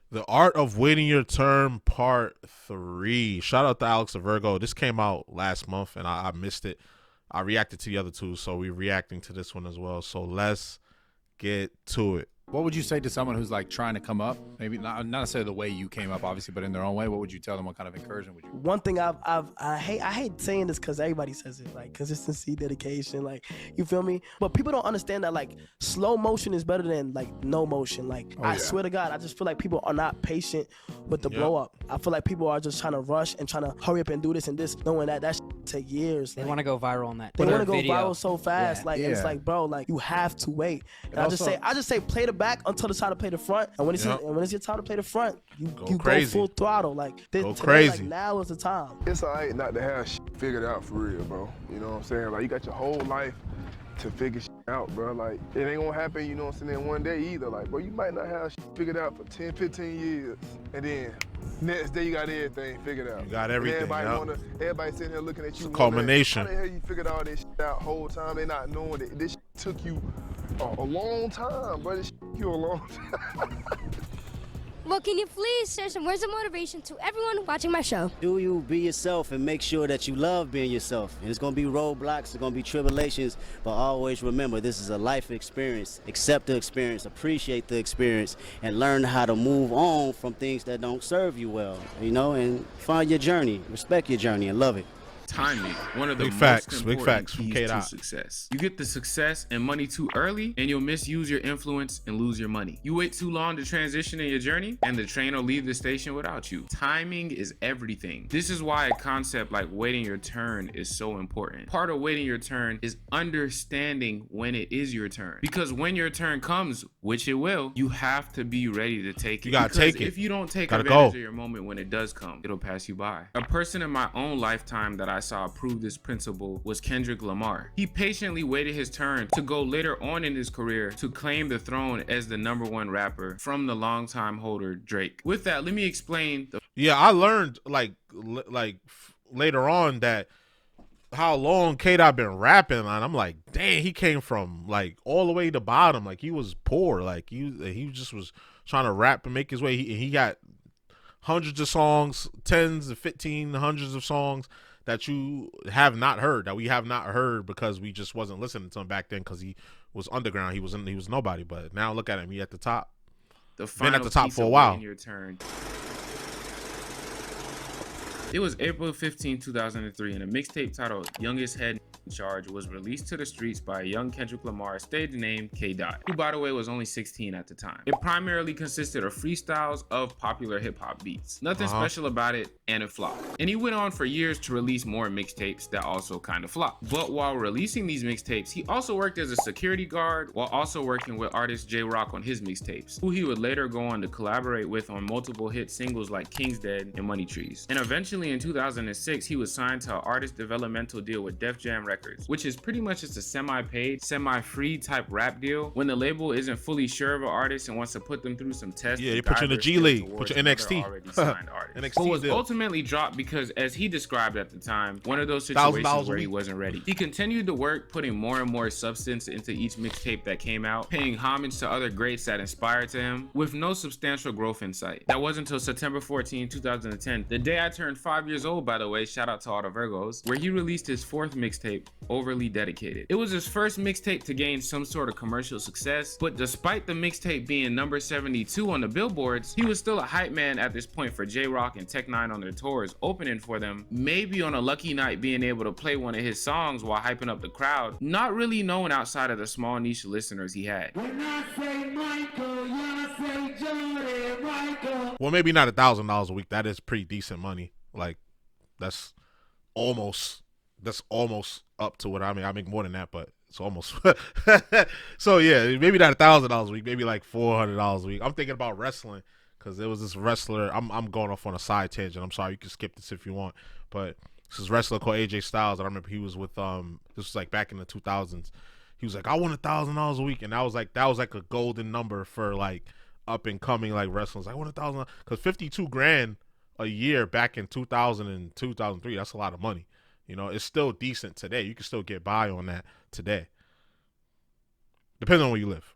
The Art of Waiting Your Turn Part 3. Shout out to Alex and Virgo. This came out last month and I missed it. I reacted to the other two, so we're reacting to this one as well. So let's get to it. What would you say to someone who's like trying to come up? Maybe not necessarily the way you came up, obviously, but in their own way. What would you tell them? What kind of encouragement would you? One thing I hate saying this because everybody says it, like consistency, dedication, like, you feel me? But people don't understand that like slow motion is better than like no motion. Like I swear to God, I just feel like people are not patient with the blow up. I feel like people are just trying to rush and trying to hurry up and do this and this, knowing that shit take years. They want to go viral on that. They want to go viral so fast. Yeah. It's like, bro, like you have to wait. And I just say play the back until it's time to play the front. And when it's your time to play the front, you go full throttle. Like today, like now is the time. It's alright not to have shit figured out for real, bro. You know what I'm saying? Like you got your whole life to figure shit out, bro. Like it ain't gonna happen, you know what I'm saying, in one day either. Like, bro, you might not have shit figured out for 10, 15 years. And then next day you got everything figured out. You got everything. Everybody sitting here looking at you. It's a culmination. How the hell you figured all this shit out whole time? They not knowing that this shit took you a long time, bro. This shit took you a long time. Well, can you please share some words of motivation to everyone watching my show? Do you be yourself and make sure that you love being yourself. And it's going to be roadblocks, it's going to be tribulations, but always remember this is a life experience. Accept the experience, appreciate the experience, and learn how to move on from things that don't serve you well, you know, and find your journey, respect your journey, and love it. Timing, one of the Big most facts important from keys K. to Dot. success. You get the success and money too early, and you'll misuse your influence and lose your money. You wait too long to transition in your journey, and the train will leave the station without you. Timing is everything. This is why a concept like waiting your turn is so important. Part of waiting your turn is understanding when it is your turn. Because when your turn comes, which it will, you have to be ready to take it. You gotta take it. If you don't take Gotta advantage go. of your moment when it does come, it'll pass you by. A person in my own lifetime that I saw prove this principle was Kendrick Lamar. He patiently waited his turn to go later on in his career to claim the throne as the #1 rapper from the longtime holder Drake. With that, let me explain the I learned later on that how long K-Dot been rapping, and I'm like, dang, he came from like all the way to bottom. Like he was poor. Like he just was trying to rap and make his way. He got hundreds of songs, tens of 15, hundreds of songs that you have not heard, that we have not heard because we just wasn't listening to him back then because he was underground. He was nobody. But now look at him. He at the top. Been at the top for a while. Your turn. It was April 15, 2003, and a mixtape titled Youngest Head in Charge was released to the streets by a young Kendrick Lamar, stage name K. Dot, who by the way was only 16 at the time. It primarily consisted of freestyles of popular hip-hop beats. Nothing special about it, and it flopped. And he went on for years to release more mixtapes that also kind of flopped. But while releasing these mixtapes, he also worked as a security guard while also working with artist J-Rock on his mixtapes, who he would later go on to collaborate with on multiple hit singles like King's Dead and Money Trees. And eventually in 2006, he was signed to an artist developmental deal with Def Jam Records, which is pretty much just a semi-paid, semi-free type rap deal when the label isn't fully sure of an artist and wants to put them through some tests. Yeah, they put you in the G League, put your NXT. Already signed artist. NXT but was deal. ultimately dropped because, as he described at the time, one of those situations where he wasn't ready. He continued to work, putting more and more substance into each mixtape that came out, paying homage to other greats that inspired to him, with no substantial growth in sight. That wasn't until September 14, 2010, the day I turned 5 years old, by the way, shout out to all the Virgos, where he released his 4th mixtape, Overly Dedicated. It was his first mixtape to gain some sort of commercial success, but despite the mixtape being number 72 on the billboards, he was still a hype man at this point for J-Rock and Tech 9 on their tours, opening for them, maybe on a lucky night being able to play one of his songs while hyping up the crowd, not really known outside of the small niche listeners he had. When I say Michael, you say Jordan, Michael. Well, maybe not $1,000 a week. That is pretty decent money. Like that's almost up to what I mean. I make more than that, but it's almost. So yeah, maybe not $1,000 a week. Maybe like $400 a week. I'm thinking about wrestling because there was this wrestler. I'm going off on a side tangent. I'm sorry. You can skip this if you want, but this wrestler called AJ Styles. I remember he was with this was like back in the 2000s. He was like, I want $1,000 a week, and that was like a golden number for like up and coming like wrestlers. I want $1,000 because $52,000 a year back in 2000 and 2003. That's a lot of money. You know, it's still decent today. You can still get by on that today. Depends on where you live.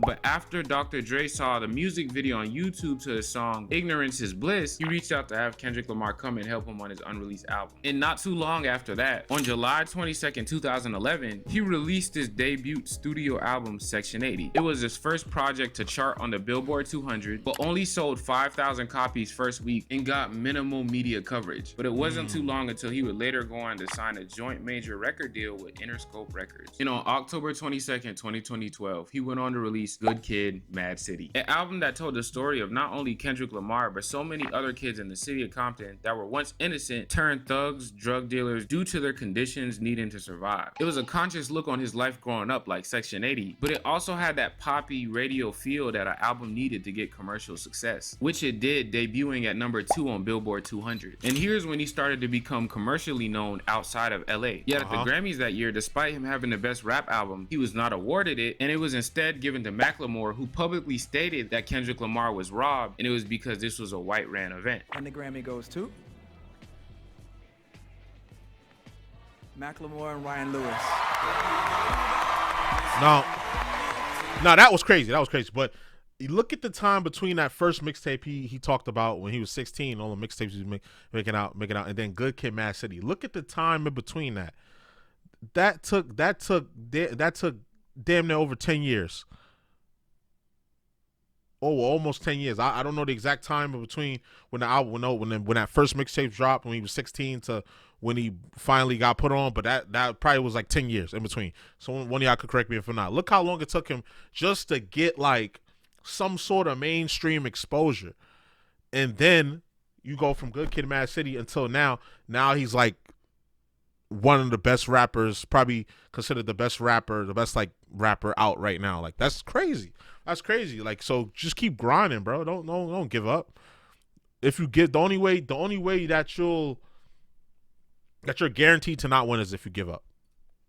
But after Dr. Dre saw the music video on YouTube to his song Ignorance is Bliss, he reached out to have Kendrick Lamar come and help him on his unreleased album. And not too long after that, on July 22nd, 2011, he released his debut studio album, Section 80. It was his first project to chart on the Billboard 200, but only sold 5,000 copies first week and got minimal media coverage. But it wasn't too long until he would later go on to sign a joint major record deal with Interscope Records. And on October 22nd, 2012, he went on to release Good Kid, Mad City, an album that told the story of not only Kendrick Lamar, but so many other kids in the city of Compton that were once innocent turned thugs, drug dealers due to their conditions needing to survive. It was a conscious look on his life growing up like Section 80, but it also had that poppy radio feel that an album needed to get commercial success, which it did, debuting at number 2 on Billboard 200. And here's when he started to become commercially known outside of LA. Yet at the Grammys that year, despite him having the best rap album, he was not awarded it, and it was instead given to Macklemore, who publicly stated that Kendrick Lamar was robbed, and it was because this was a white ran event. And the Grammy goes to Macklemore and Ryan Lewis. No, that was crazy. That was crazy. But you look at the time between that first mixtape he talked about when he was 16, all the mixtapes he was making out, and then Good Kid, Mad City. Look at the time in between that. That took damn near over 10 years. Oh, almost 10 years. I don't know the exact time in between when the album, when that first mixtape dropped when he was 16 to when he finally got put on, but that probably was like 10 years in between. So one of y'all could correct me if I'm not. Look how long it took him just to get like some sort of mainstream exposure. And then you go from Good Kid, Mad City until now. Now he's like one of the best rappers, probably considered the best rapper, the best like rapper out right now. Like that's crazy. That's crazy. Like, so just keep grinding, bro. Don't give up. If you get the only way that you're guaranteed to not win is if you give up.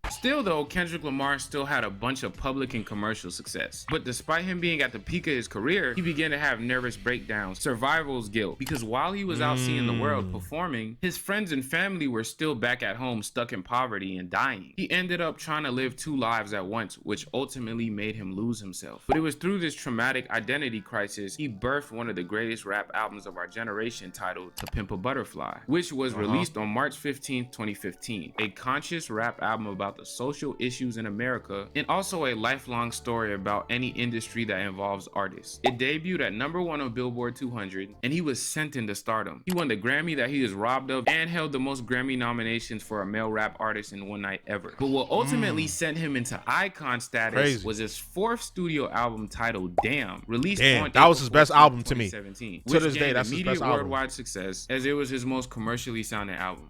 Still though, Kendrick Lamar still had a bunch of public and commercial success. But despite him being at the peak of his career, he began to have nervous breakdowns, survival's guilt, because while he was out seeing the world performing, his friends and family were still back at home stuck in poverty and dying. He ended up trying to live 2 lives at once, which ultimately made him lose himself. But it was through this traumatic identity crisis he birthed one of the greatest rap albums of our generation, titled To Pimp a Butterfly, which was released on March 15th, 2015. A conscious rap album about the social issues in America, and also a lifelong story about any industry that involves artists. It debuted at number 1 on Billboard 200, and he was sent into stardom. He won the Grammy that he was robbed of and held the most Grammy nominations for a male rap artist in one night ever. But what ultimately sent him into icon status was his 4th studio album titled Damn, released on that was his best album to me. To this day, that's his best album. Worldwide success, as it was his most commercially sounding album.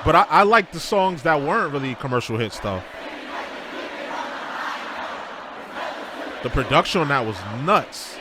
But I like the songs that weren't really commercial hits, though. The production on that was nuts.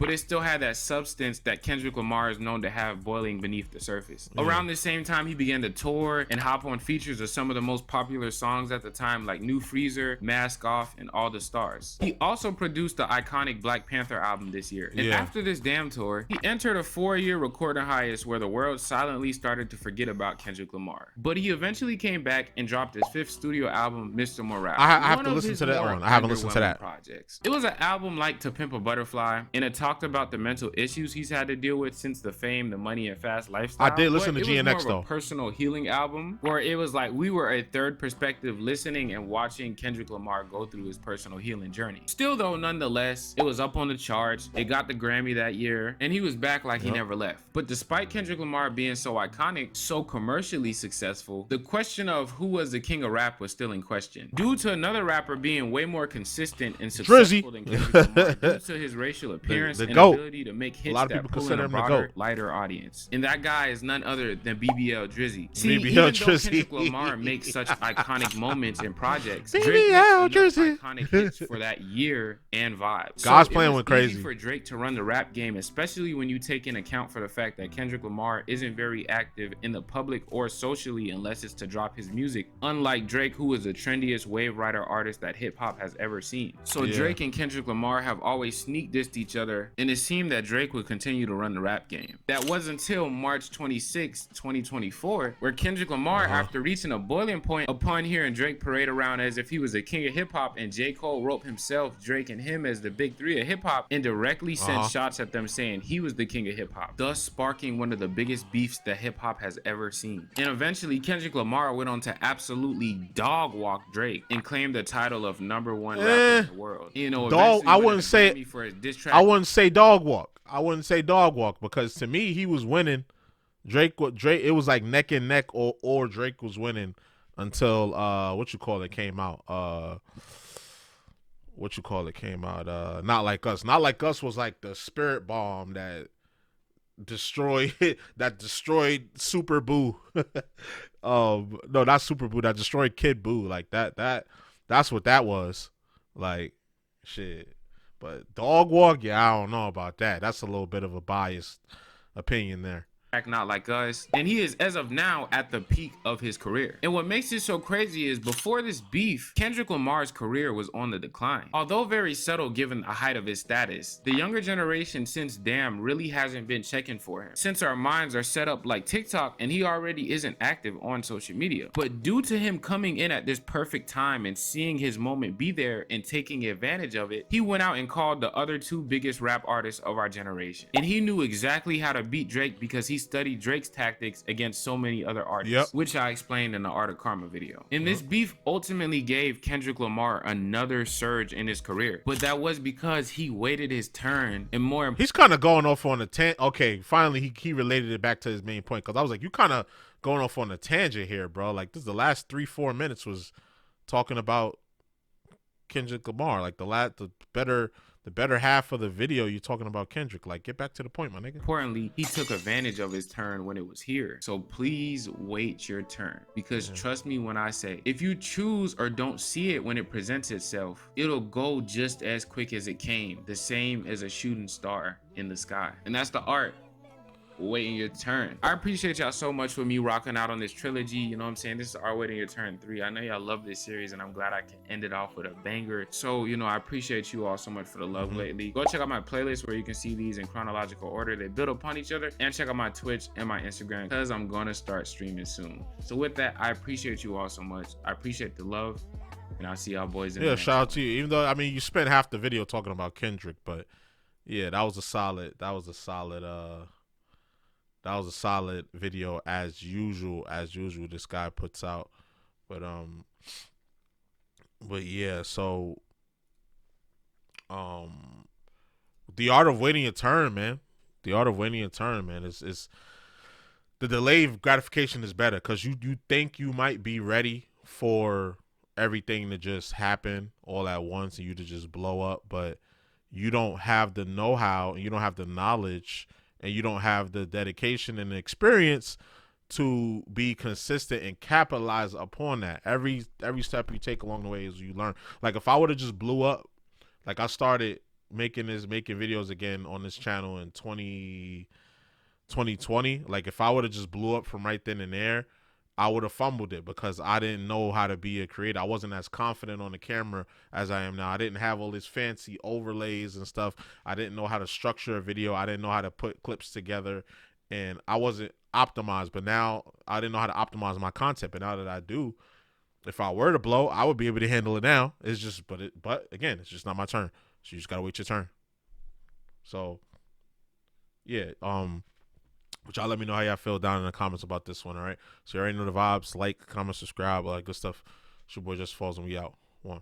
But it still had that substance that Kendrick Lamar is known to have boiling beneath the surface. Around the same time, he began to tour and hop on features of some of the most popular songs at the time, like New Freezer, Mask Off, and All the Stars. He also produced the iconic Black Panther album this year. And after this Damn tour, he entered a 4-year recording hiatus where the world silently started to forget about Kendrick Lamar. But he eventually came back and dropped his 5th studio album, Mr. Morale. I have to listen to that one. I haven't listened to that. Projects. It was an album like To Pimp a Butterfly, and it talked about the mental issues he's had to deal with since the fame, the money, and fast lifestyle. I did listen to GNX though. It was more of a personal healing album where it was like we were a third perspective listening and watching Kendrick Lamar go through his personal healing journey. Still though, nonetheless, it was up on the charts. It got the Grammy that year, and he was back like he never left. But despite Kendrick Lamar being so iconic, so commercially successful, the question of who was the king of rap was still in question. Due to another rapper being way more consistent and successful than Kendrick Lamar, due to his racial appearance and ability to make hits that pull in a broader, lighter audience. And that guy is none other than BBL Drizzy. See, even though Kendrick Lamar makes such iconic moments and projects, Drake makes iconic hits for that year and vibes. God's playing with crazy. Easy for Drake to run the rap game, especially when you take in account for the fact that Kendrick Lamar isn't very active in the public or socially unless it's to drop his music, unlike Drake, who is the trendiest wave rider artist that hip-hop has ever seen. So Drake and Kendrick Lamar have always sneak dissed each other war, and it seemed that Drake would continue to run the rap game. That was until March 26, 2024, where Kendrick Lamar, after reaching a boiling point upon hearing Drake parade around as if he was a king of hip-hop, and J. Cole roped himself, Drake, and him as the big three of hip-hop, and directly sent shots at them saying he was the king of hip-hop, thus sparking one of the biggest beefs that hip-hop has ever seen. And eventually, Kendrick Lamar went on to absolutely dog walk Drake and claimed the title of #1 rapper in the world. You know, dog. I wouldn't say dog walk. I wouldn't say dog walk because to me he was winning. Drake. It was like neck and neck, or Drake was winning until came out. Not Like Us. Not Like Us was like the spirit bomb that destroyed Super Boo. No, not Super Boo. That destroyed Kid Boo. Like that's what that was. Like shit. But dog walk, yeah, I don't know about that. That's a little bit of a biased opinion there. Not Like Us, and he is as of now at the peak of his career. And what makes it so crazy is before this beef, Kendrick Lamar's career was on the decline. Although very subtle given the height of his status, the younger generation since Damn really hasn't been checking for him, since our minds are set up like TikTok and he already isn't active on social media. But due to him coming in at this perfect time and seeing his moment be there and taking advantage of it, he went out and called the other two biggest rap artists of our generation. And he knew exactly how to beat Drake because he studied Drake's tactics against so many other artists, which I explained in the Art of Karma video. And this beef ultimately gave Kendrick Lamar another surge in his career, but that was because he waited his turn. And more, he's kind of going off on a tangent. Okay, finally he related it back to his main point, because I was like, you kind of going off on a tangent here, bro. Like this, the last 3-4 minutes was talking about Kendrick Lamar. Like the better half of the video, you're talking about Kendrick. Like, get back to the point, my nigga. Importantly, he took advantage of his turn when it was here. So please wait your turn, because trust me when I say, if you choose or don't see it when it presents itself, it'll go just as quick as it came, the same as a shooting star in the sky. And that's the art. Waiting your turn. I appreciate y'all so much for me rocking out on this trilogy. You know what I'm saying? This is our Waiting Your Turn 3. I know y'all love this series, and I'm glad I can end it off with a banger. So, you know, I appreciate you all so much for the love lately. Go check out my playlist where you can see these in chronological order. They build upon each other. And check out my Twitch and my Instagram, because I'm gonna start streaming soon. So with that, I appreciate you all so much. I appreciate the love, and I'll see y'all boys in the next shout out to you. Even though, I mean, you spent half the video talking about Kendrick, but yeah, that was a solid video as usual this guy puts out. But yeah, so the art of waiting your turn, man. The art of waiting your turn, man, is the delayed gratification is better, because you think you might be ready for everything to just happen all at once and you to just blow up, but you don't have the know-how and you don't have the knowledge and you don't have the dedication and the experience to be consistent and capitalize upon that. Every step you take along the way is you learn. Like if I would have just blew up, like I started making videos again on this channel in 2020. Like if I would have just blew up from right then and there, I would have fumbled it because I didn't know how to be a creator. I wasn't as confident on the camera as I am now. I didn't have all these fancy overlays and stuff. I didn't know how to structure a video. I didn't know how to put clips together, and I wasn't optimized. But now I didn't know how to optimize my content. But now that I do, if I were to blow, I would be able to handle it now. It's just, but again, it's just not my turn. So you just gotta wait your turn. So yeah, but y'all let me know how y'all feel down in the comments about this one, all right? So you already know the vibes. Like, comment, subscribe, all that good stuff. It's your boy JusticeXFalls, and we out. One.